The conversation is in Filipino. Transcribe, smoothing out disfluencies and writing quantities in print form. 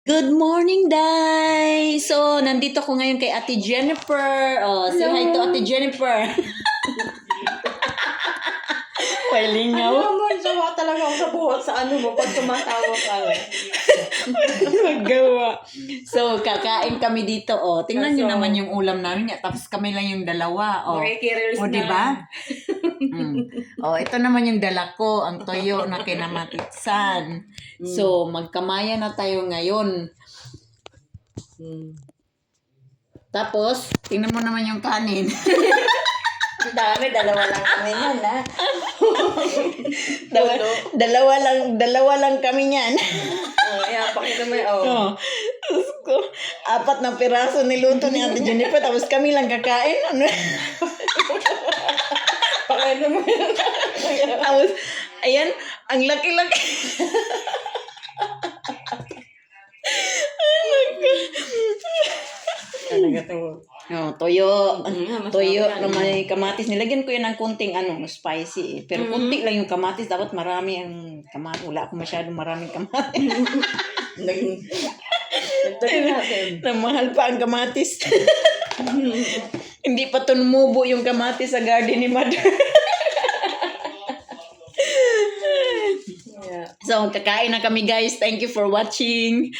Good morning, Day! So, nandito ko ngayon kay Ate Jennifer. Oh, say hi to Ate Jennifer. Palingaw. Sawa talaga ako sa buhat sa ano mo pag tumatawa ka. Magawa. So, kakain kami dito. Oh, tingnan nyo So, naman yung ulam namin. Tapos kami lang yung dalawa. Oh, Makikirils o na. diba? Oh, ito naman yung dala ko. Ang toyo na kinamatitsan. So, magkamaya na tayo ngayon. Tapos, tingnan mo naman yung kanin. Ang dami, dalawa lang kami yan, ha? Dalawa lang kami niyan. Ayan, pakita mo yun. Oh. Diyos ko, 4 na piraso niluto ni Ate Jennifer, tapos kami lang kakain. Ano? Pakita mo yun. Tapos, ayan, ang laki-laki. Talaga to. Oh, toyo. Masarap Toyo yan. na may kamatis. Nilagyan ko yan ng kunting spicy. Pero kunti lang yung kamatis. Dapat marami ang kamatis. Wala akong masyadong maraming kamatis. Dagdagan natin. Na mahal pa ang kamatis. Hindi pa tumubo yung kamatis sa garden ni Mother. Yeah. So, kakain na kami guys. Thank you for watching.